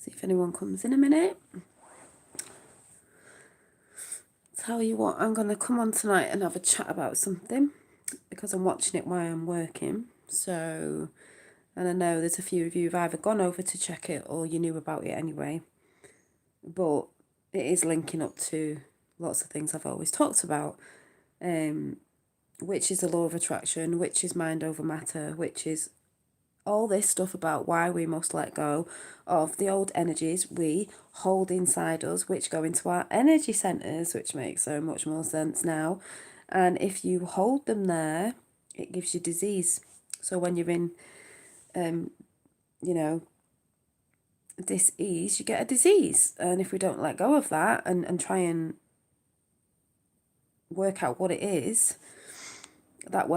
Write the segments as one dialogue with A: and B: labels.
A: See if anyone comes in a minute. Tell you what, I'm going to come on tonight and have a chat about something because I'm watching it while I'm working. So, and I know there's a few of you who've either gone over to check it or you knew about it anyway. But it is linking up to lots of things I've always talked about, which is the law of attraction, which is mind over matter, which is all this stuff about why we must let go of the old energies we hold inside us, which go into our energy centers, which makes so much more sense now. And if you hold them there, it gives you disease. So when you're in, dis-ease, you get a disease. And if we don't let go of that and try and work out what it is that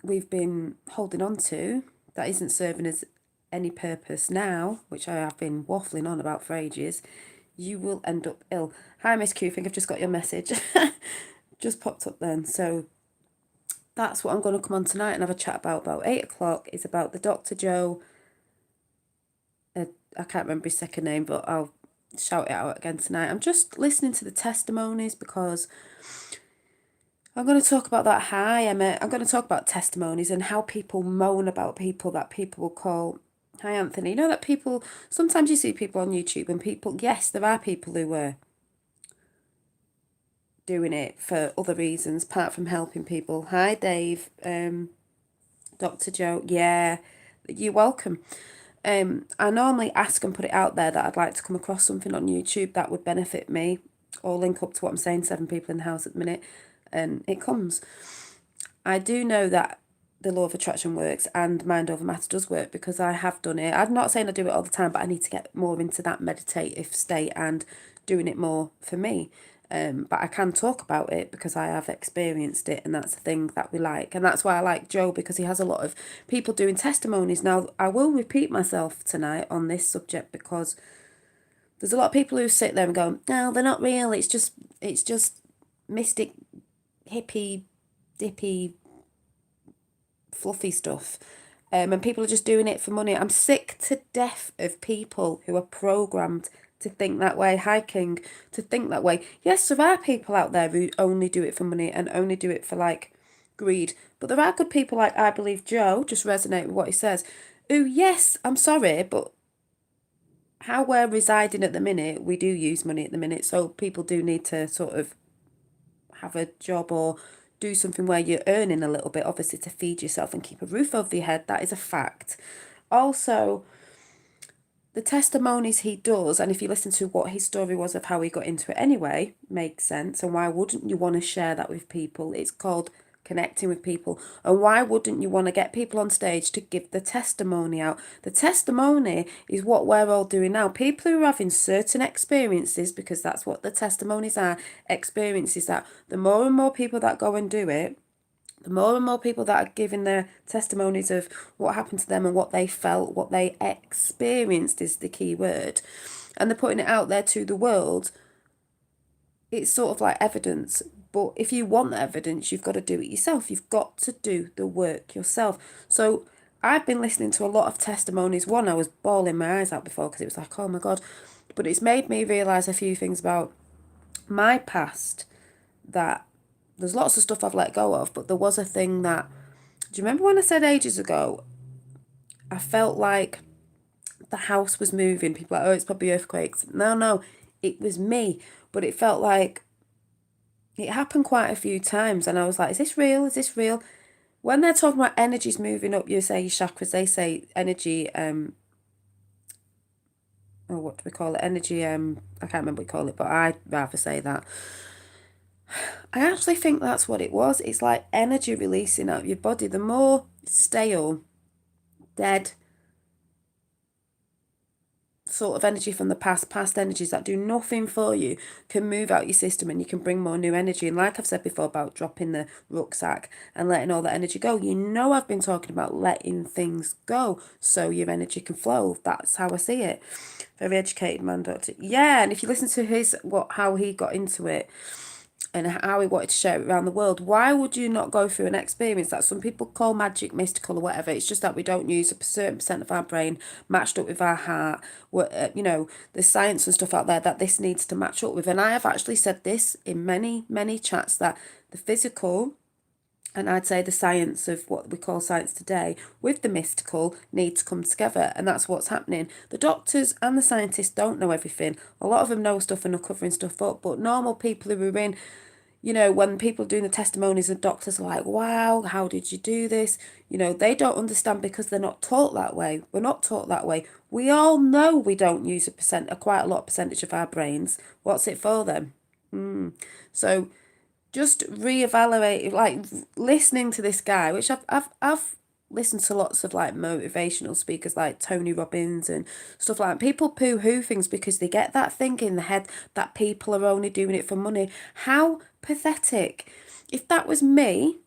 A: we've been holding on to, that isn't serving us any purpose now, which I have been waffling on about for ages, you will end up ill. Hi, Miss Q, I think I've just got your message. Just popped up then. So that's what I'm going to come on tonight and have a chat about 8 o'clock. It's about the Dr. Joe, I can't remember his second name, but I'll shout it out again tonight. I'm just listening to the testimonies because I'm going to talk about that. Hi, Emma. I'm going to talk about testimonies and how people moan about people that people will call. Hi, Anthony. You know that people, sometimes you see people on YouTube and people, yes, there are people who were doing it for other reasons apart from helping people. Hi, Dave. Dr. Joe. Yeah, you're welcome. I normally ask and put it out there that I'd like to come across something on YouTube that would benefit me or link up to what I'm saying, 7 people in the house at the minute, and it comes. I do know that the law of attraction works and mind over matter does work because I have done it. I'm not saying I do it all the time, but I need to get more into that meditative state and doing it more for me. But I can talk about it because I have experienced it, and that's the thing that we like. And that's why I like Joe, because he has a lot of people doing testimonies. Now, I will repeat myself tonight on this subject because there's a lot of people who sit there and go, no, they're not real. It's just mystic, hippie, dippy, fluffy stuff. And people are just doing it for money. I'm sick to death of people who are programmed to think that way. Hi, King, to think that way. Yes, there are people out there who only do it for money and only do it for like greed. But there are good people like I believe Joe, just resonate with what he says. Who, yes, I'm sorry, but how we're residing at the minute, we do use money at the minute. So people do need to sort of have a job or do something where you're earning a little bit, obviously, to feed yourself and keep a roof over your head. That is a fact. Also, the testimonies he does, and if you listen to what his story was of how he got into it anyway, makes sense. And why wouldn't you want to share that with people? It's called connecting with people. And why wouldn't you want to get people on stage to give the testimony out? The testimony is what we're all doing now. People who are having certain experiences, because that's what the testimonies are, experiences, that the more and more people that go and do it, the more and more people that are giving their testimonies of what happened to them and what they felt, what they experienced is the key word, and they're putting it out there to the world, it's sort of like evidence. But if you want the evidence, you've got to do it yourself. You've got to do the work yourself. So I've been listening to a lot of testimonies. One, I was bawling my eyes out before because it was like, oh my God. But it's made me realise a few things about my past, that there's lots of stuff I've let go of, but there was a thing that, do you remember when I said ages ago, I felt like the house was moving? People are like, oh, it's probably earthquakes. No, it was me. But it felt like it happened quite a few times. And I was like, is this real? Is this real? When they're talking about energies moving up, you say your chakras, they say energy, what do we call it? Energy, I can't remember what we call it, but I'd rather say that. I actually think that's what it was. It's like energy releasing out of your body. The more stale, dead sort of energy from the past energies that do nothing for you, can move out your system and you can bring more new energy. And like I've said before about dropping the rucksack and letting all that energy go, you know, I've been talking about letting things go so your energy can flow. That's how I see it. Very educated man, Doctor. Yeah, and if you listen to how he got into it, and how he wanted to share it around the world. Why would you not go through an experience that some people call magic, mystical, or whatever? It's just that we don't use a certain percent of our brain matched up with our heart. You know, the science and stuff out there that this needs to match up with. And I have actually said this in many, many chats, that the physical, and I'd say the science of what we call science today, with the mystical, need to come together. And that's what's happening. The doctors and the scientists don't know everything. A lot of them know stuff and are covering stuff up. But normal people who are in, you know, when people are doing the testimonies and doctors are like, wow, how did you do this? You know, they don't understand because they're not taught that way. We're not taught that way. We all know we don't use quite a lot of percentage of our brains. What's it for then? So just reevaluate, like listening to this guy, which I've listened to lots of like motivational speakers like Tony Robbins and stuff like that. People poo-hoo things because they get that thing in the head that people are only doing it for money. How pathetic. If that was me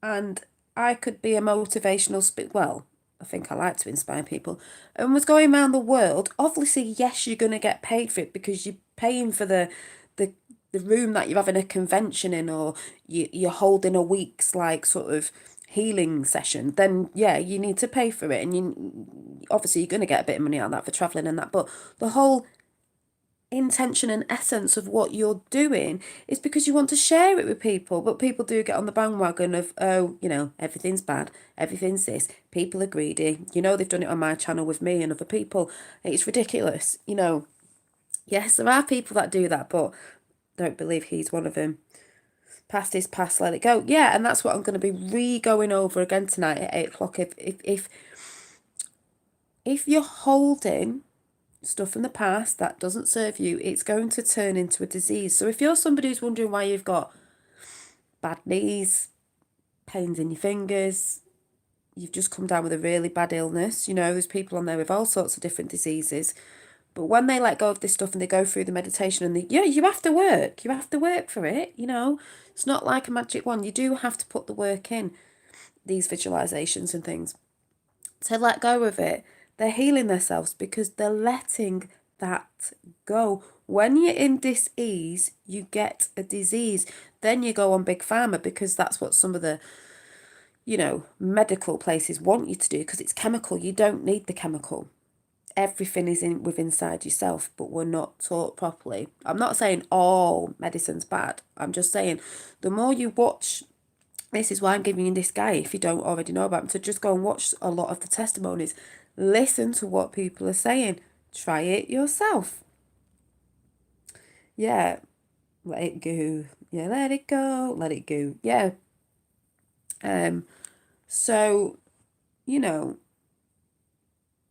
A: and I could be a motivational well, I think I like to inspire people, and was going around the world, obviously, yes, you're going to get paid for it because you're paying for the the room that you're having a convention in, or you're holding a week's like sort of healing session, then yeah, you need to pay for it. And obviously you're going to get a bit of money out of that for traveling and that. But the whole intention and essence of what you're doing is because you want to share it with people. But people do get on the bandwagon of, oh, you know, everything's bad, everything's this, people are greedy, you know, they've done it on my channel with me and other people, it's ridiculous, you know. Yes, there are people that do that, but don't believe he's one of them. Past is past, let it go. Yeah, and that's what I'm going to be re-going over again tonight at 8 o'clock. If you're holding stuff from the past that doesn't serve you, it's going to turn into a disease. So if you're somebody who's wondering why you've got bad knees, pains in your fingers, you've just come down with a really bad illness, you know, there's people on there with all sorts of different diseases. But when they let go of this stuff and they go through the meditation and you have to work. You have to work for it, you know. It's not like a magic wand. You do have to put the work in, these visualizations and things. To let go of it, they're healing themselves because they're letting that go. When you're in dis-ease, you get a disease. Then you go on Big Pharma because that's what some of the, you know, medical places want you to do because it's chemical. You don't need the chemical. Everything is inside yourself, but we're not taught properly. I'm not saying all medicine's bad. I'm just saying the more you watch, this is why I'm giving you this guy if you don't already know about him, to just go and watch a lot of the testimonies. Listen to what people are saying. Try it yourself. Yeah, let it go. Yeah, let it go. Let it go. Yeah. So, you know,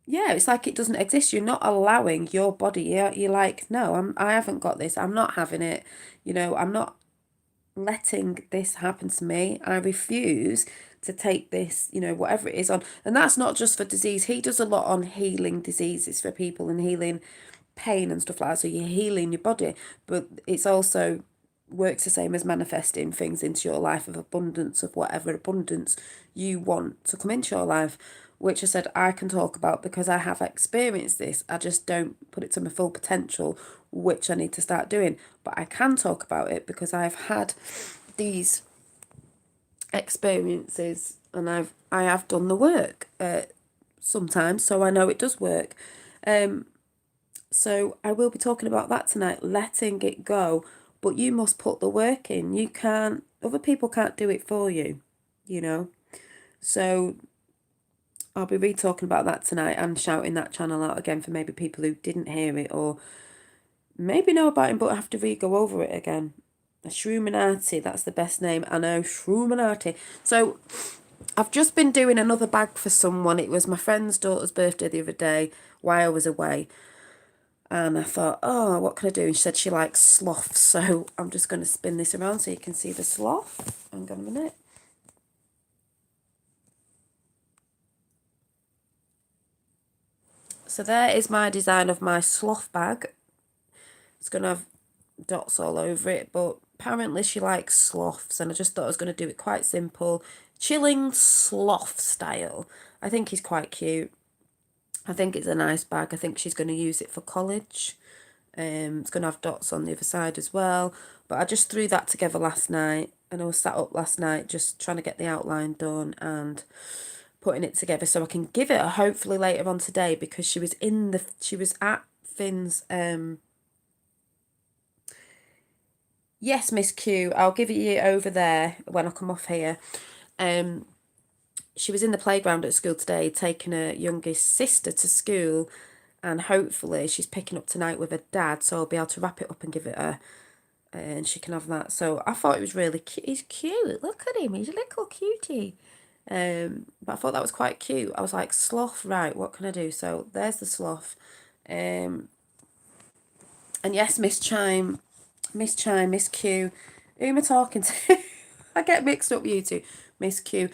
A: yeah, it's like it doesn't exist. You're not allowing your body. You're like, no, I haven't got this. I'm not having it. You know, I'm not letting this happen to me. I refuse to take this, you know, whatever it is on. And that's not just for disease. He does a lot on healing diseases for people and healing pain and stuff like that. So you're healing your body, but it's also works the same as manifesting things into your life of abundance, of whatever abundance you want to come into your life, which I said I can talk about because I have experienced this. I just don't put it to my full potential, which I need to start doing. But I can talk about it because I've had these experiences and I have done the work sometimes, so I know it does work. So I will be talking about that tonight, letting it go. But you must put the work in. You can't, other people can't do it for you, you know. So I'll be re-talking about that tonight and shouting that channel out again for maybe people who didn't hear it or maybe know about him but have to re-go over it again. Shroominati, that's the best name. I know, Shroominati. So I've just been doing another bag for someone. It was my friend's daughter's birthday the other day while I was away. And I thought, oh, what can I do? And she said she likes sloth. So I'm just going to spin this around so you can see the sloth. Hang on a minute. So there is my design of my sloth bag. It's going to have dots all over it. But apparently she likes sloths. And I just thought I was going to do it quite simple. Chilling sloth style. I think he's quite cute. I think it's a nice bag. I think she's going to use it for college. It's going to have dots on the other side as well. But I just threw that together last night, and I was sat up last night just trying to get the outline done and putting it together so I can give it hopefully later on today, because she was at Finn's yes, Miss Q, I'll give it you over there when I come off here. She was in the playground at school today taking her youngest sister to school, and hopefully she's picking up tonight with her dad, so I'll be able to wrap it up and give it her, and she can have that. So I thought it was really cute. He's cute. Look at him. He's a little cutie. But I thought that was quite cute. I was like, sloth, right, what can I do? So there's the sloth. And yes, Miss Q. Who am I talking to? I get mixed up, you two. Miss Q.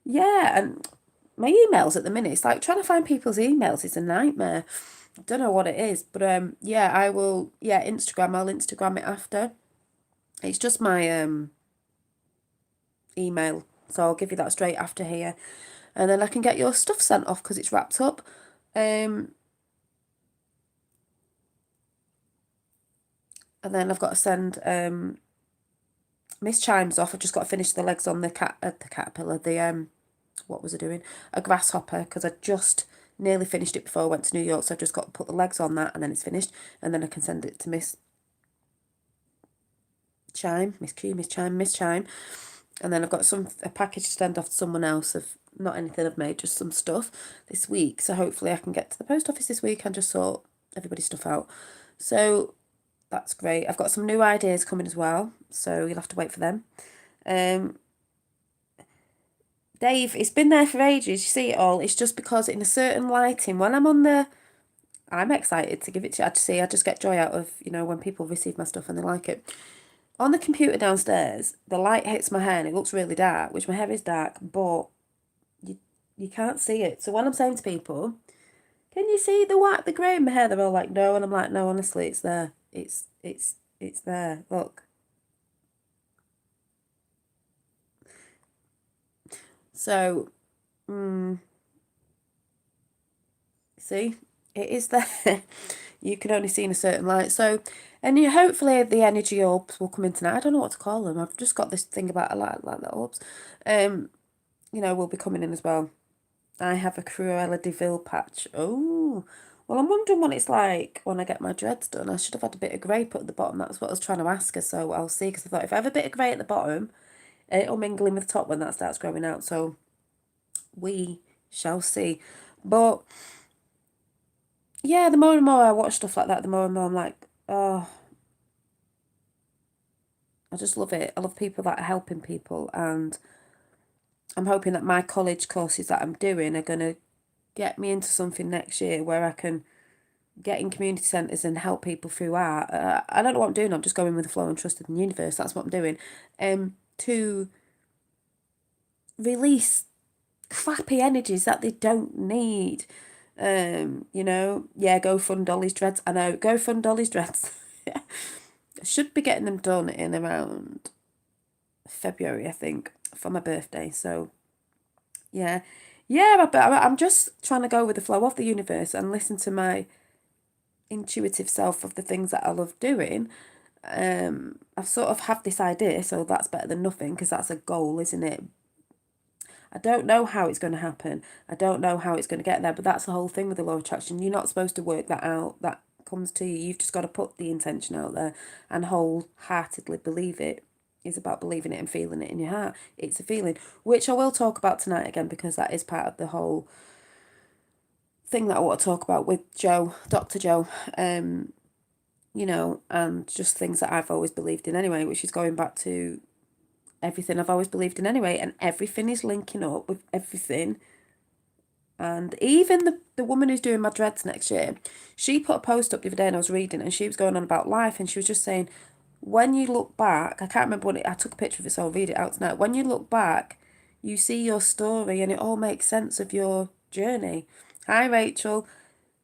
A: Yeah, and my emails at the minute, it's like trying to find people's emails is a nightmare. I don't know what it is, but yeah, I will, yeah, Instagram, I'll Instagram it after. It's just my email, so I'll give you that straight after here, and then I can get your stuff sent off because it's wrapped up. And then I've got to send Miss Chimes off. I've just got to finish the legs on the caterpillar, what was I doing? A grasshopper, because I just nearly finished it before I went to New York, so I've just got to put the legs on that and then it's finished, and then I can send it to Miss Chime, Miss Q, Miss Chime, and then I've got a package to send off to someone else of not anything I've made, just some stuff this week, so hopefully I can get to the post office this week and just sort everybody's stuff out. So that's great. I've got some new ideas coming as well, so you'll have to wait for them. Dave, it's been there for ages. You see it all. It's just because in a certain lighting, when I'm excited to give it to you. I just get joy out of, when people receive my stuff and they like it. On the computer downstairs, the light hits my hair and it looks really dark, which my hair is dark, but you can't see it. So when I'm saying to people, can you see the grey in my hair? They're all like, no. And I'm like, no, honestly, it's there. It's there. Look. So, see, it is there. You can only see in a certain light. So, and hopefully the energy orbs will come in tonight. I don't know what to call them. I've just got this thing about like the orbs. Will be coming in as well. I have a Cruella de Vil patch. Oh, well, I'm wondering what it's like when I get my dreads done. I should have had a bit of grey put at the bottom. That's what I was trying to ask her. So I'll see, because I thought if I have a bit of grey at the bottom, it'll mingle in with the top when that starts growing out. So we shall see. But yeah, the more and more I watch stuff like that, the more and more I'm like, oh, I just love it. I love people that are helping people, and I'm hoping that my college courses that I'm doing are going to get me into something next year where I can get in community centres and help people through art. I don't know what I'm doing. I'm just going with the flow and trusting the universe. That's what I'm doing. To release crappy energies that they don't need. Go fund Dolly's dreads. I know, go fund Dolly's dreads. I should be getting them done in around February, I think, for my birthday. So, yeah. Yeah, but I'm just trying to go with the flow of the universe and listen to my intuitive self of the things that I love doing. I've sort of have this idea, so that's better than nothing, because that's a goal, isn't it? I don't know how it's going to happen. I don't know how it's going to get there, but that's the whole thing with the law of attraction. You're not supposed to work that out. That comes to you. You've just got to put the intention out there and wholeheartedly believe it. It's about believing it and feeling it in your heart. It's a feeling, which I will talk about tonight again, because that is part of the whole thing that I want to talk about with Joe, Dr. Joe, and just things that I've always believed in anyway, which is going back to everything I've always believed in anyway, and everything is linking up with everything. And even the woman who's doing my dreads next year, she put a post up the other day and I was reading, and she was going on about life, and she was just saying, when you look back, I can't remember I took a picture of it, so I'll read it out tonight. When you look back, you see your story and it all makes sense of your journey. Hi, Rachel.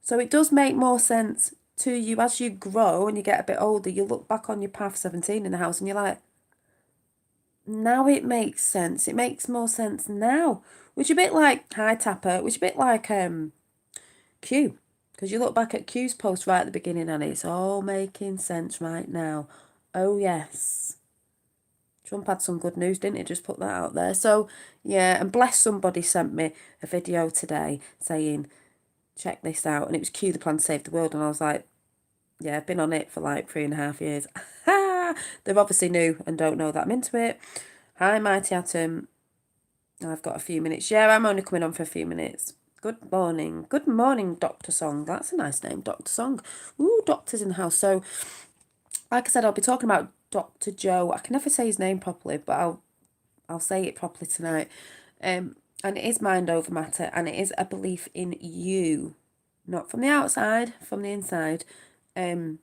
A: So it does make more sense to you as you grow and you get a bit older. You look back on your path 17 in the house and you're like, now it makes sense. It makes more sense now. Which is a bit like, hi Tapper, which is a bit like Q. Because you look back at Q's post right at the beginning and it's all making sense right now. Oh, yes. Trump had some good news, didn't he? Just put that out there. So, yeah, and bless somebody sent me a video today saying, check this out. And it was Q, the plan to save the world. And I was like, yeah, I've been on it for like 3.5 years. They're obviously new and don't know that I'm into it. Hi, Mighty Atom. I've got a few minutes. Yeah, I'm only coming on for a few minutes. Good morning. Good morning, Dr. Song. That's a nice name, Dr. Song. Ooh, doctor's in the house. So, like I said, I'll be talking about Dr. Joe. I can never say his name properly, but I'll say it properly tonight. And it is mind over matter, and it is a belief in you, not from the outside, from the inside. And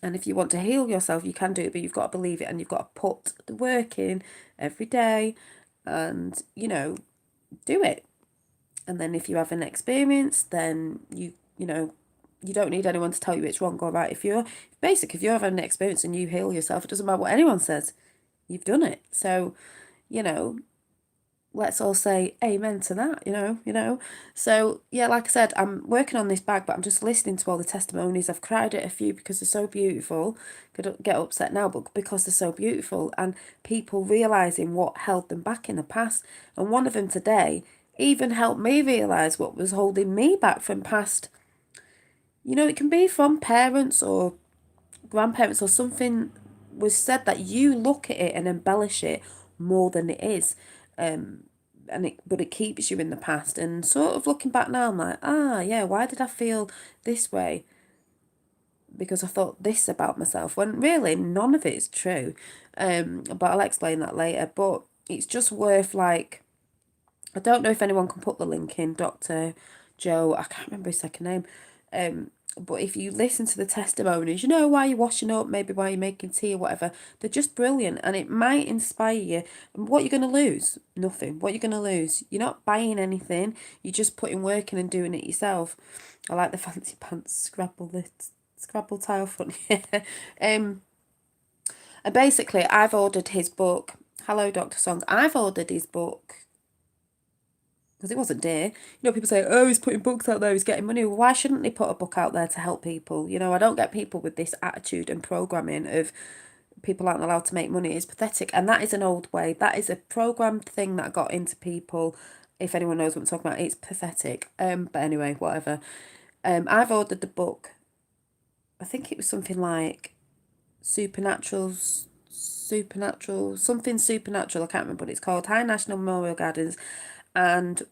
A: if you want to heal yourself, you can do it, but you've got to believe it, and you've got to put the work in every day, and do it. And then if you have an experience, then you don't need anyone to tell you it's wrong or right. If you're having an experience and you heal yourself, it doesn't matter what anyone says, you've done it. So, let's all say amen to that, So, yeah, like I said, I'm working on this bag, but I'm just listening to all the testimonies. I've cried at a few because they're so beautiful. Could get upset now, but because they're so beautiful and people realising what held them back in the past. And one of them today even helped me realise what was holding me back from past. It can be from parents or grandparents or something was said that you look at it and embellish it more than it is. But it keeps you in the past, and sort of looking back now, I'm like, yeah, why did I feel this way? Because I thought this about myself, when really none of it is true. But I'll explain that later. But it's just worth, like, I don't know if anyone can put the link in, Dr. Joe, I can't remember his second name. But if you listen to the testimonies, while you're washing up, maybe while you're making tea or whatever, they're just brilliant, and it might inspire you. And what you're going to lose? Nothing. What you're going to lose? You're not buying anything. You're just putting work in and doing it yourself. I like the fancy pants Scrabble tile fun. And basically, I've ordered his book. Hello, Dr. Song. I've ordered his book because it wasn't dear. People say, oh, he's putting books out there, he's getting money. Well, why shouldn't he put a book out there to help people? I don't get people with this attitude and programming of people aren't allowed to make money. It's pathetic. And that is an old way. That is a programmed thing that got into people. If anyone knows what I'm talking about, it's pathetic. But anyway, whatever. I've ordered the book. I think it was something like Supernatural, something supernatural. I can't remember what it's called. High National Memorial Gardens. And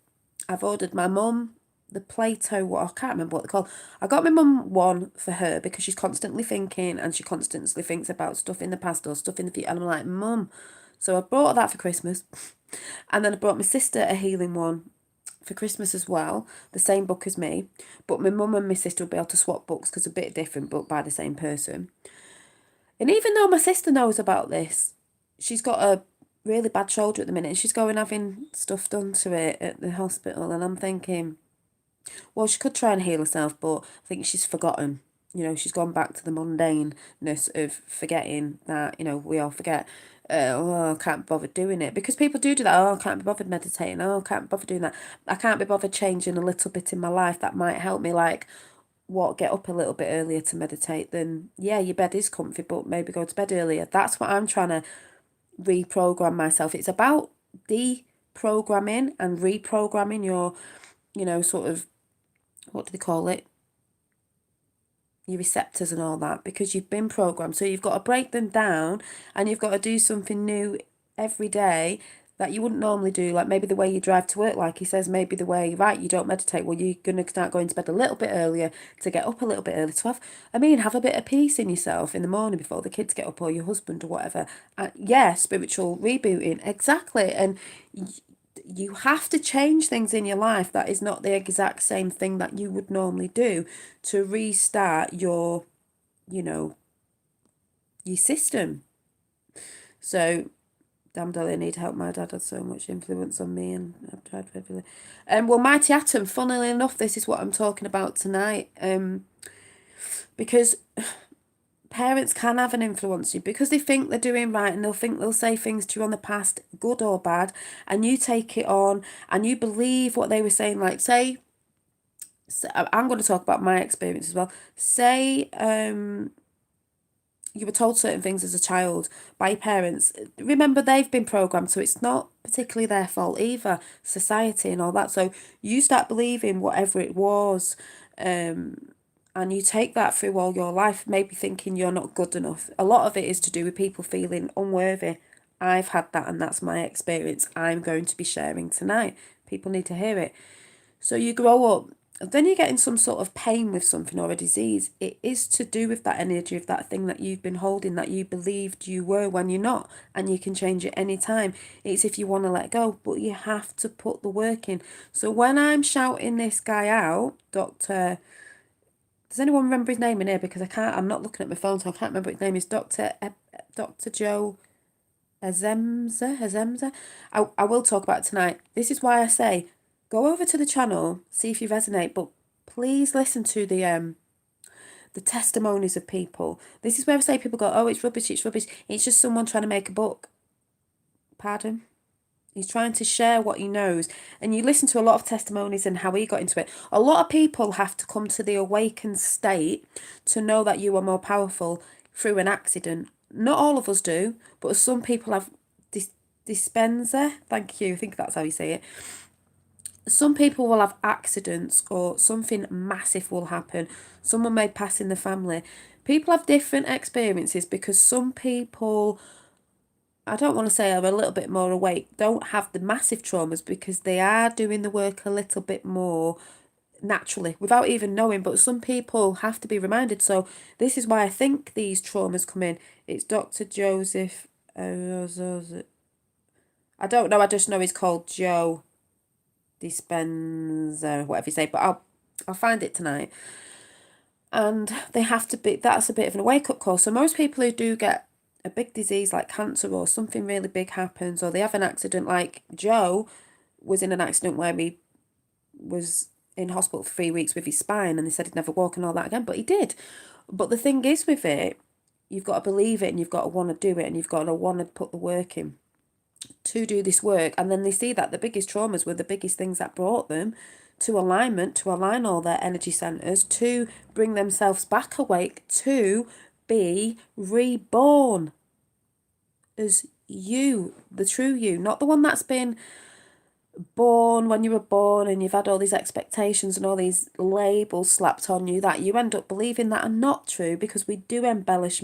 A: I've ordered my mum the Plato, I can't remember what they're called. I got my mum one for her because she's constantly thinking and she constantly thinks about stuff in the past or stuff in the future. And I'm like, Mum. So I bought that for Christmas. And then I brought my sister a healing one for Christmas as well. The same book as me. But my mum and my sister will be able to swap books because they're a bit different, but by the same person. And even though my sister knows about this, she's got a really bad shoulder at the minute, and she's going having stuff done to it at the hospital, and I'm thinking, well, she could try and heal herself, but I think she's forgotten. She's gone back to the mundaneness of forgetting that, we all forget. I can't be bothered doing it, because people do that. I can't be bothered meditating. I can't be bothered doing that. I can't be bothered changing a little bit in my life that might help me, like get up a little bit earlier to meditate. Then yeah, your bed is comfy, but maybe go to bed earlier. That's what I'm trying to reprogram myself. It's about deprogramming and reprogramming your, sort of, what do they call it? Your receptors and all that, because you've been programmed. So you've got to break them down, and you've got to do something new every day that you wouldn't normally do. Like maybe the way you drive to work, like he says, maybe the way, right, you don't meditate. Well, you're going to start going to bed a little bit earlier to get up a little bit early to have a bit of peace in yourself in the morning before the kids get up, or your husband or whatever. Yeah, spiritual rebooting. Exactly. And you have to change things in your life that is not the exact same thing that you would normally do to restart your, your system. So, damn, I need help. My dad had so much influence on me, and I've tried everything. Well, Mighty Atom, funnily enough, this is what I'm talking about tonight. Because parents can have an influence on you because they think they're doing right, and they'll say things to you on the past, good or bad, and you take it on and you believe what they were saying. Like, say So I'm going to talk about my experience as well. Say you were told certain things as a child by your parents. Remember, they've been programmed, so it's not particularly their fault either, society and all that. So you start believing whatever it was, and you take that through all your life, maybe thinking you're not good enough. A lot of it is to do with people feeling unworthy. I've had that, and that's my experience I'm going to be sharing tonight. People need to hear it. So you grow up, then you get in some sort of pain with something or a disease. It is to do with that energy of that thing that you've been holding, that you believed you were when you're not, and you can change it anytime. It's if you want to let go, but you have to put the work in. So when I'm shouting this guy out, Dr. Does anyone remember his name in here? Because I'm not looking at my phone, so I can't remember his name. Is Dr. Joe Azemza. I will talk about it tonight. This is why I say go over to the channel, see if you resonate, but please listen to the testimonies of people. This is where I say people go, oh, it's rubbish, it's rubbish. It's just someone trying to make a book. Pardon? He's trying to share what he knows. And you listen to a lot of testimonies and how he got into it. A lot of people have to come to the awakened state to know that you are more powerful through an accident. Not all of us do, but some people have dispenser. Thank you. I think that's how you say it. Some people will have accidents or something massive will happen. Someone may pass in the family. People have different experiences because some people, I don't want to say are a little bit more awake, don't have the massive traumas because they are doing the work a little bit more naturally without even knowing. But some people have to be reminded. So this is why I think these traumas come in. It's Dr. Joseph. I don't know. I just know he's called Joe Dispenza, whatever you say. But I'll find it tonight. And they have to be. That's a bit of a wake up call. So most people who do get a big disease like cancer or something really big happens, or they have an accident, like Joe was in an accident where he was in hospital for 3 weeks with his spine, and they said he'd never walk and all that again, but he did. But the thing is with it, you've got to believe it, and you've got to want to do it, and you've got to want to put the work in to do this work. And then they see that the biggest traumas were the biggest things that brought them to alignment, to align all their energy centers, to bring themselves back awake, to be reborn as you, the true you, not the one that's been born when you were born and you've had all these expectations and all these labels slapped on you that you end up believing that are not true, because we do embellish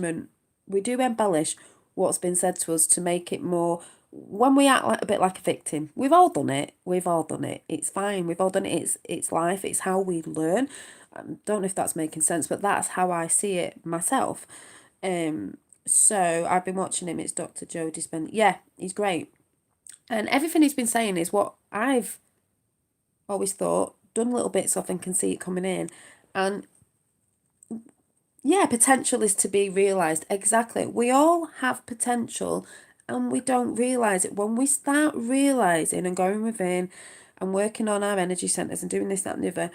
A: what's been said to us to make it more, when we act like a bit like a victim. We've all done it, it's fine, we've all done it, it's life, it's how we learn. Don't know if that's making sense, but that's how I see it myself. So I've been watching him. It's Dr. Joe Dispenza. Yeah, he's great. And everything he's been saying is what I've always thought, done little bits of and can see it coming in. And yeah, potential is to be realised. Exactly. We all have potential and we don't realise it. When we start realising and going within and working on our energy centres and doing this, that and the other,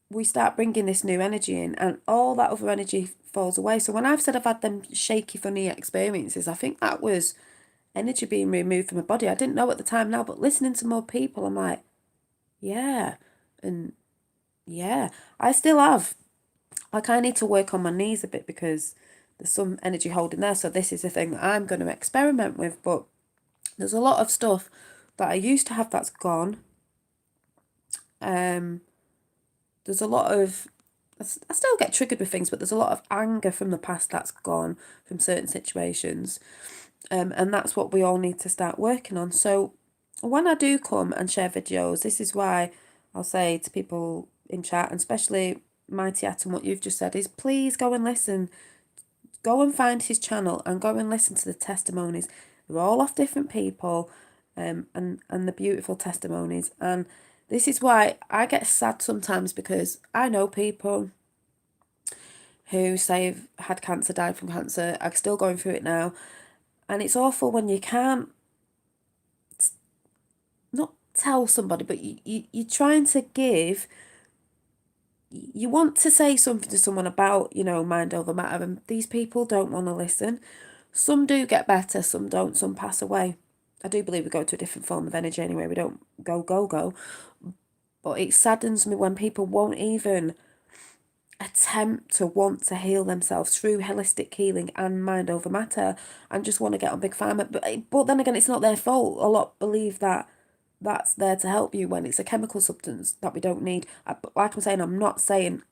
A: we start bringing this new energy in and all that other energy falls away. So when I've said I've had them shaky, funny experiences, I think that was energy being removed from my body. I didn't know at the time now, but listening to more people, I'm like, yeah. And yeah, I still have, like, I need to work on my knees a bit because there's some energy holding there. So this is the thing that I'm going to experiment with. But there's a lot of stuff that I used to have that's gone. There's a lot of, I still get triggered with things, but there's a lot of anger from the past that's gone from certain situations. And that's what we all need to start working on. So when I do come and share videos, this is why I'll say to people in chat, and especially Mighty Atom, what you've just said is please go and listen. Go and find his channel and go and listen to the testimonies. They're all off different people, and the beautiful testimonies. And this is why I get sad sometimes, because I know people who say have had cancer, died from cancer, are still going through it now. And it's awful when you can't not tell somebody, but you're trying to give, you want to say something to someone about, mind over matter, and these people don't want to listen. Some do get better, some don't, some pass away. I do believe we go to a different form of energy anyway. We don't go. But it saddens me when people won't even attempt to want to heal themselves through holistic healing and mind over matter and just want to get on big pharma. But then again, it's not their fault. A lot believe that that's there to help you when it's a chemical substance that we don't need. Like I'm saying, I'm not saying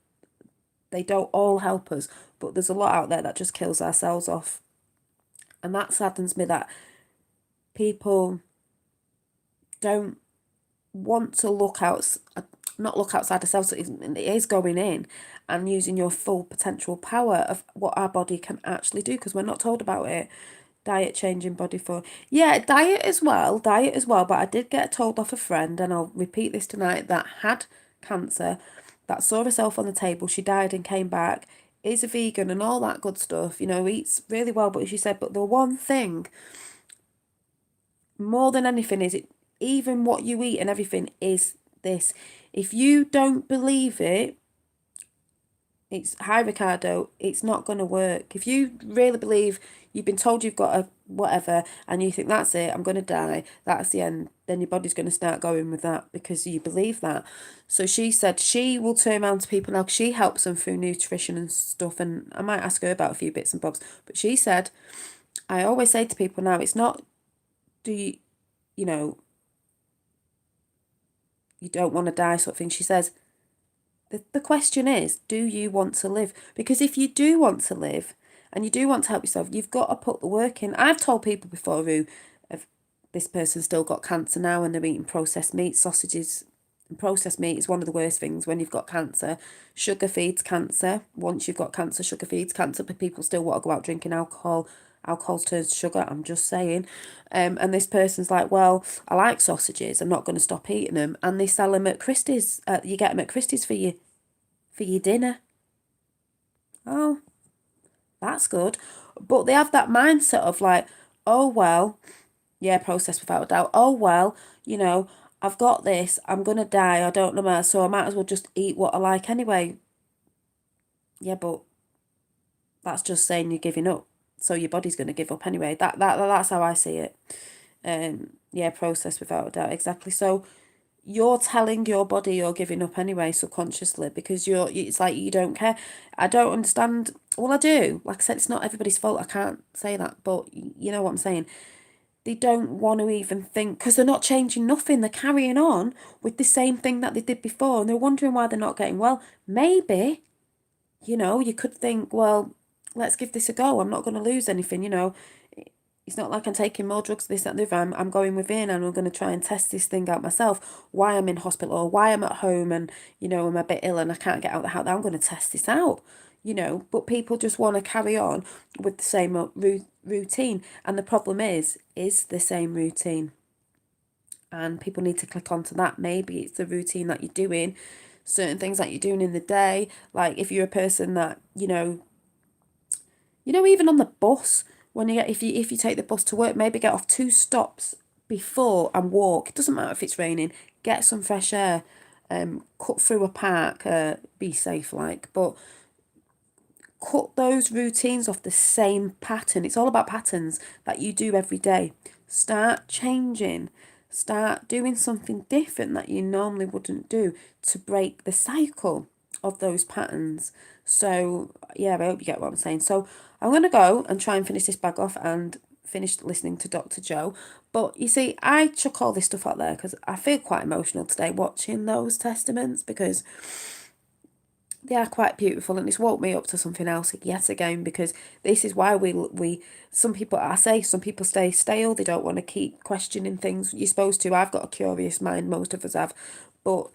A: they don't all help us, but there's a lot out there that just kills our cells off. And that saddens me that people don't want to not look outside themselves. It is going in and using your full potential power of what our body can actually do, because we're not told about it. Diet changing body for, yeah, diet as well, but I did get told off a friend, and I'll repeat this tonight, that had cancer, that saw herself on the table, she died and came back, is a vegan and all that good stuff, eats really well, but she said, but the one thing more than anything is it, even what you eat and everything is this. If you don't believe it, it's hi Ricardo, it's not going to work. If you really believe you've been told you've got a whatever and you think that's it, I'm going to die, that's the end, then your body's going to start going with that because you believe that. So she said she will turn around to people now, 'cause she helps them through nutrition and stuff, and I might ask her about a few bits and bobs, but she said, I always say to people now, it's not, do you, you know, you don't want to die sort of thing. She says, the question is, do you want to live? Because if you do want to live and you do want to help yourself, you've got to put the work in. I've told people before who have, this person still got cancer now and they're eating processed meat, sausages. And processed meat is one of the worst things when you've got cancer. Sugar feeds cancer. Once you've got cancer, sugar feeds cancer, but people still want to go out drinking alcohol. Alcohol turns to sugar, I'm just saying. And this person's like, well, I like sausages, I'm not going to stop eating them. And they sell them at Christie's. You get them at Christie's for your dinner. Oh, that's good. But they have that mindset of like, oh, well, yeah, processed without a doubt. Oh, well, I've got this, I'm going to die, I don't know more, so I might as well just eat what I like anyway. Yeah, but that's just saying you're giving up. So your body's going to give up anyway. That's how I see it. Yeah, processed without a doubt, exactly. So you're telling your body you're giving up anyway subconsciously because it's like you don't care. I don't understand. Well, I do. Like I said, it's not everybody's fault. I can't say that, but you know what I'm saying. They don't want to even think because they're not changing nothing. They're carrying on with the same thing that they did before, and they're wondering why they're not getting well. Maybe, you could think, well, let's give this a go. I'm not going to lose anything. It's not like I'm taking more drugs, this, that, and the other. I'm going within and I'm going to try and test this thing out myself. Why I'm in hospital or why I'm at home and, I'm a bit ill and I can't get out of the house. I'm going to test this out, But people just want to carry on with the same routine. And the problem is the same routine. And people need to click onto that. Maybe it's the routine that you're doing, certain things that you're doing in the day. Like if you're a person that, even on the bus, when if you take the bus to work, maybe get off 2 stops before and walk. It doesn't matter if it's raining. Get some fresh air. Cut through a park. Be safe, but cut those routines off the same pattern. It's all about patterns that you do every day. Start changing. Start doing something different that you normally wouldn't do to break the cycle of those patterns. So, yeah, I hope you get what I'm saying. So, I'm going to go and try and finish this bag off and finish listening to Dr. Joe. But you see, I chuck all this stuff out there because I feel quite emotional today watching those testaments because they are quite beautiful, and it's woke me up to something else yet again, because this is why some people stay stale. They don't want to keep questioning things. You're supposed to. I've got a curious mind, most of us have, but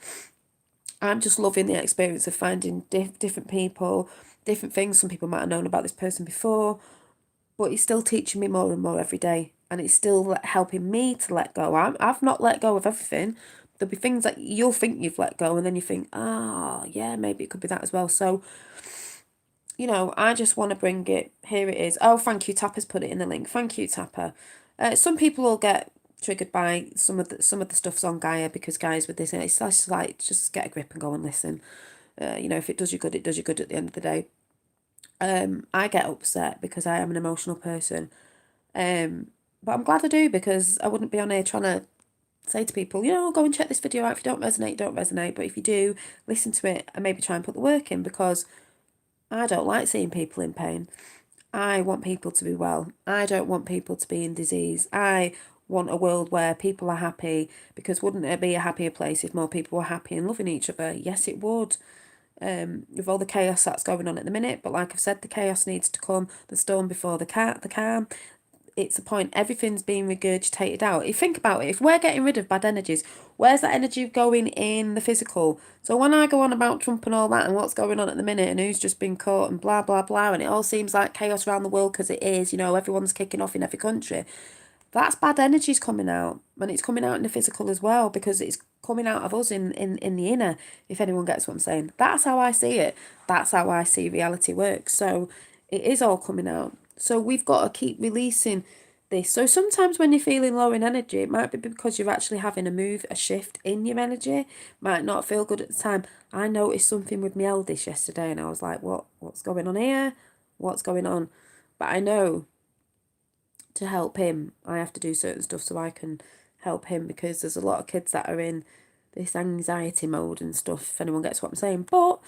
A: I'm just loving the experience of finding different people, different things. Some people might have known about this person before, but it's still teaching me more and more every day, and it's still helping me to let go. I've not let go of everything. There'll be things that you'll think you've let go, and then you think, yeah, maybe it could be that as well. So, I just want to bring it. Here it is. Oh, thank you. Tapper's put it in the link. Thank you, Tapper. Some people will get triggered by some of the stuff's on Gaia, because Gaia's with this, and it's just like, just get a grip and go and listen. If it does you good, it does you good at the end of the day. I get upset because I am an emotional person. But I'm glad I do, because I wouldn't be on here trying to say to people, you know, go and check this video out. If you don't resonate, don't resonate. But if you do, listen to it and maybe try and put the work in, because I don't like seeing people in pain. I want people to be well. I don't want people to be in disease. I want a world where people are happy, because wouldn't it be a happier place if more people were happy and loving each other? Yes, it would. With all the chaos that's going on at the minute, but like I've said, the chaos needs to come, the storm before the calm. It's a point, everything's being regurgitated out. If you think about it, if we're getting rid of bad energies, where's that energy going in the physical? So when I go on about Trump and all that and what's going on at the minute and who's just been caught and blah blah blah, and it all seems like chaos around the world, because it is, you know, everyone's kicking off in every country, that's bad energies coming out, and it's coming out in the physical as well, because it's coming out of us in the inner, if anyone gets what I'm saying. That's how I see it. That's how I see reality works. So it is all coming out. So we've got to keep releasing this. So sometimes when you're feeling low in energy, it might be because you're actually having a move, a shift in your energy. Might not feel good at the time. I noticed something with my eldest yesterday and I was like, what's going on here? What's going on? But I know to help him, I have to do certain stuff so I can help him, because there's a lot of kids that are in this anxiety mode and stuff, if anyone gets what I'm saying. But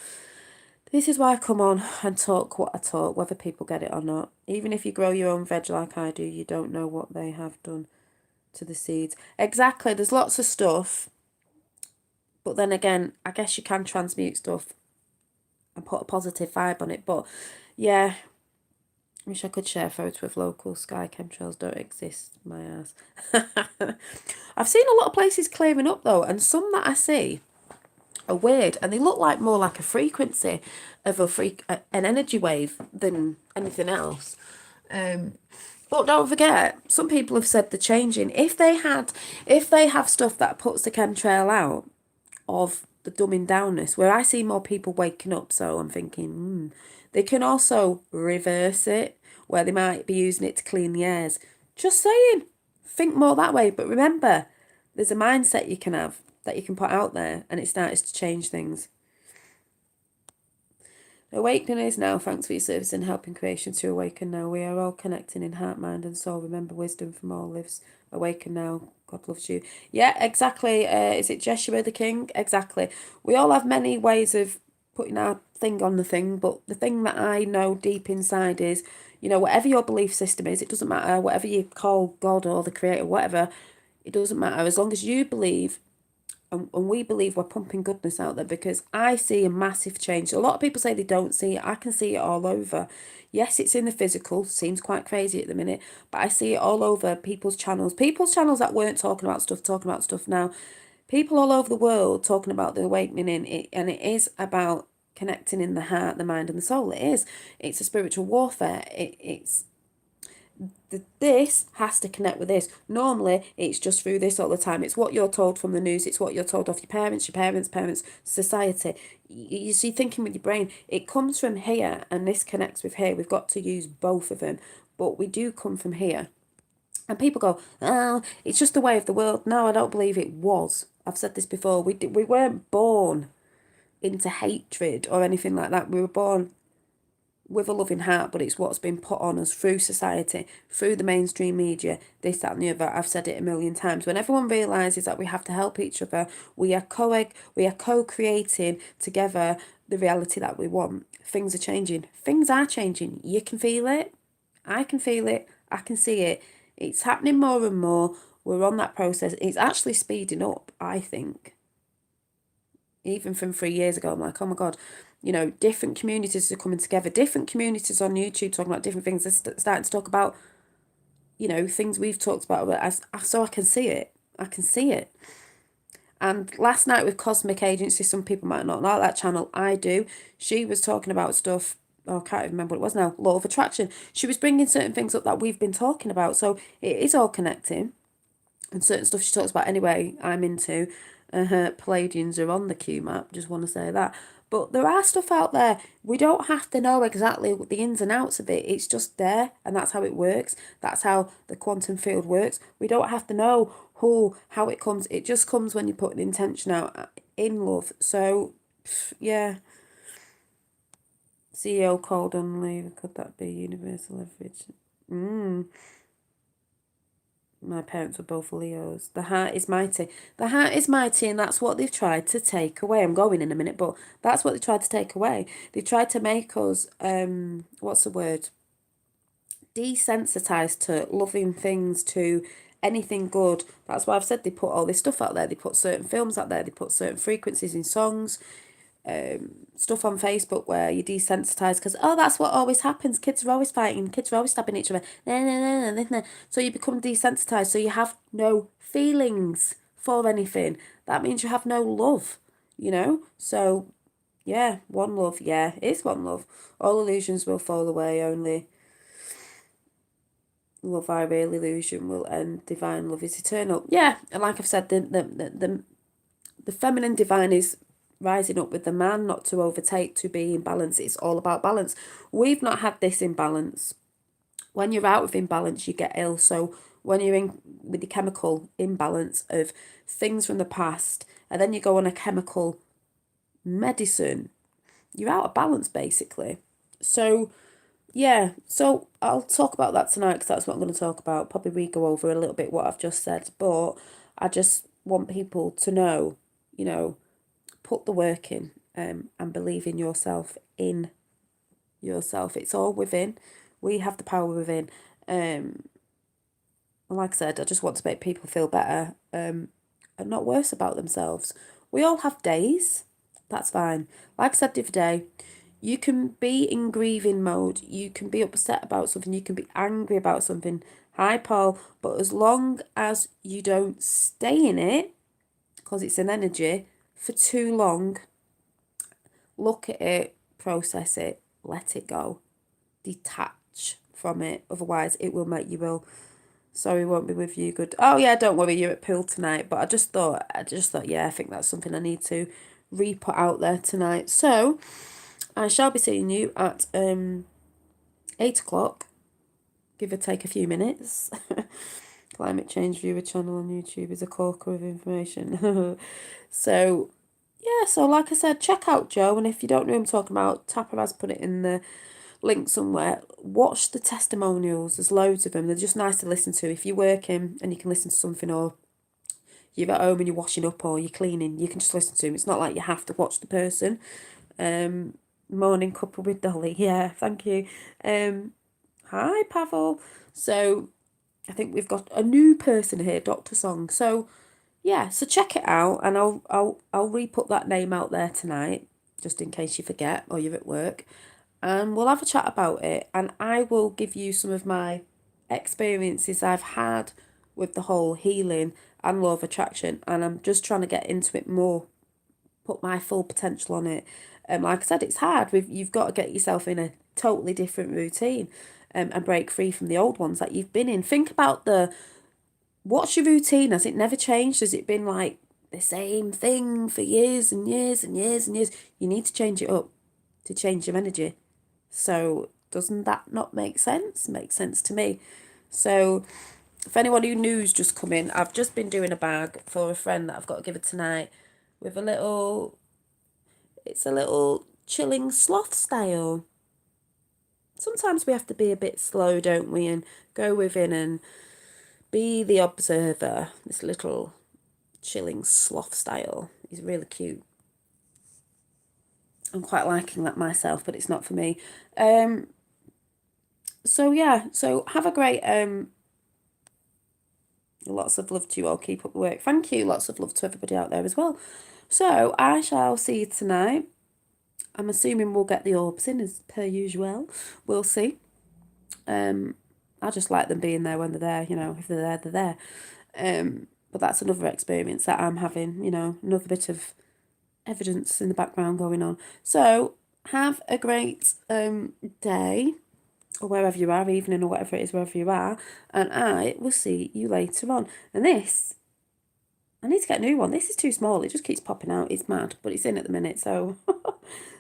A: this is why I come on and talk what I talk, whether people get it or not. Even if you grow your own veg like I do, you don't know what they have done to the seeds. Exactly, there's lots of stuff. But then again, I guess you can transmute stuff and put a positive vibe on it. But yeah, wish I could share photos with local sky. Chemtrails don't exist, my ass. I've seen a lot of places clearing up though, and some that I see are weird, and they look like more like a frequency of an energy wave than anything else. But don't forget, some people have said they're changing. If they have stuff that puts the chemtrail out of the dumbing downness, where I see more people waking up, so I'm thinking, they can also reverse it, where they might be using it to clean the airs. Just saying, think more that way. But remember, there's a mindset you can have that you can put out there, and it starts to change things. Awakening is now. Thanks for your service and helping creation to awaken now. We are all connecting in heart, mind and soul. Remember, wisdom from all lives. Awaken now. God loves you. Yeah, exactly. Is it Jeshua the King? Exactly. We all have many ways of putting our thing on the thing, but the thing that I know deep inside is, you know, whatever your belief system is, it doesn't matter. Whatever you call God or the creator, whatever, it doesn't matter. As long as you believe, and we believe, we're pumping goodness out there, because I see a massive change. A lot of people say they don't see it. I can see it all over. Yes, it's in the physical, seems quite crazy at the minute, but I see it all over people's channels that weren't talking about stuff now. People all over the world talking about the awakening in it, and it is about connecting in the heart, the mind and the soul. It's a spiritual warfare. This has to connect with this. Normally, it's just through this all the time. It's what you're told from the news. It's what you're told off your parents, society. You see, thinking with your brain, it comes from here and this connects with here. We've got to use both of them. But we do come from here. And people go, oh, it's just the way of the world. No, I don't believe it was. I've said this before. We weren't born into hatred or anything like that. We were born with a loving heart, but it's what's been put on us through society, through the mainstream media, this, that and the other. I've said it a million times. When everyone realises that we have to help each other, we are co-creating together the reality that we want. Things are changing. Things are changing. You can feel it. I can feel it. I can see it. It's happening more and more. We're on that process. It's actually speeding up, I think. Even from 3 years ago, I'm like, oh my God, you know, different communities are coming together, different communities on YouTube talking about different things. They're starting to talk about, you know, things we've talked about. So I can see it. I can see it. And last night with Cosmic Agency, some people might not like that channel. I do. She was talking about stuff. Oh, I can't even remember what it was now. Law of attraction. She was bringing certain things up that we've been talking about. So it is all connecting. And certain stuff she talks about anyway, I'm into. Palladians are on the Q map, just want to say that. But there are stuff out there. We don't have to know exactly the ins and outs of it. It's just there, and that's how it works. That's how the quantum field works. We don't have to know how it comes. It just comes when you put an intention out in love. So, yeah. CEO called on leave. Could that be universal leverage? My parents were both Leos. The heart is mighty. The heart is mighty, and that's what they've tried to take away. I'm going in a minute, but that's what they tried to take away. They tried to make us, what's the word? Desensitized to loving things, to anything good. That's why I've said they put all this stuff out there. They put certain films out there. They put certain frequencies in songs, stuff on Facebook where you're desensitized because, oh, that's what always happens. Kids are always fighting. Kids are always stabbing each other. Nah, nah, nah, nah, nah. So you become desensitized. So you have no feelings for anything. That means you have no love, you know? So, yeah, one love. Yeah, it's one love. All illusions will fall away. Only love I real illusion will end. Divine love is eternal. Yeah, and like I've said, the feminine divine is rising up with the man, not to overtake, to be in balance. It's all about balance. We've not had this imbalance. When you're out of imbalance, you get ill. So when you're in with the chemical imbalance of things from the past, and then you go on a chemical medicine, you're out of balance basically. So yeah, so I'll talk about that tonight because that's what I'm going to talk about. Probably re-go over a little bit what I've just said, but I just want people to know, you know, put the work in, and believe in yourself, in yourself. It's all within. We have the power within. And like I said, I just want to make people feel better, and not worse about themselves. We all have days. That's fine. Like I said the other day, you can be in grieving mode. You can be upset about something. You can be angry about something. Hi, Paul. But as long as you don't stay in it, because it's an energy, for too long, look at it, process it, let it go, detach from it. Otherwise, it will make you ill. Sorry, won't be with you. Good. Oh yeah, don't worry, you're at pool tonight. But I just thought, yeah, I think that's something I need to re-put out there tonight. So I shall be seeing you at 8 o'clock, give or take a few minutes. Climate Change Viewer channel on YouTube is a corker of information. So yeah, so like I said, check out Joe, and if you don't know who I'm talking about, Tapper has put it in the link somewhere. Watch the testimonials. There's loads of them. They're just nice to listen to. If you're working and you can listen to something, or you're at home and you're washing up or you're cleaning, you can just listen to them. It's not like you have to watch the person. Morning couple with Dolly. Yeah, thank you. Hi, Pavel. So I think we've got a new person here, Dr. Song. So yeah, so check it out, and I'll re-put that name out there tonight, just in case you forget or you're at work, and we'll have a chat about it, and I will give you some of my experiences I've had with the whole healing and law of attraction, and I'm just trying to get into it more, put my full potential on it. Like I said, it's hard. You've got to get yourself in a totally different routine, and break free from the old ones that you've been in. Think about what's your routine? Has it never changed? Has it been like the same thing for years and years and years and years? You need to change it up to change your energy. So doesn't that not make sense? Makes sense to me. So if anyone who knew's just come in, I've just been doing a bag for a friend that I've got to give it tonight with it's a little chilling sloth style. Sometimes we have to be a bit slow, don't we? And go within and be the observer. This little chilling sloth style is really cute. I'm quite liking that myself, but it's not for me. So yeah, so have a great lots of love to you all. Keep up the work. Thank you. Lots of love to everybody out there as well. So I shall see you tonight. I'm assuming we'll get the orbs in as per usual. We'll see. I just like them being there when they're there, you know, if they're there, they're there. But that's another experience that I'm having, you know, another bit of evidence in the background going on. So have a great day, or wherever you are, evening or whatever it is, wherever you are, and I will see you later on. And this, I need to get a new one. This is too small. It just keeps popping out. It's mad, but it's in at the minute. So,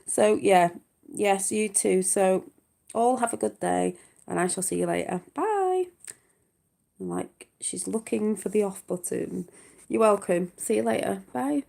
A: so yeah, yes, you too. So all have a good day, and I shall see you later. Bye. Like, she's looking for the off button. You're welcome. See you later. Bye.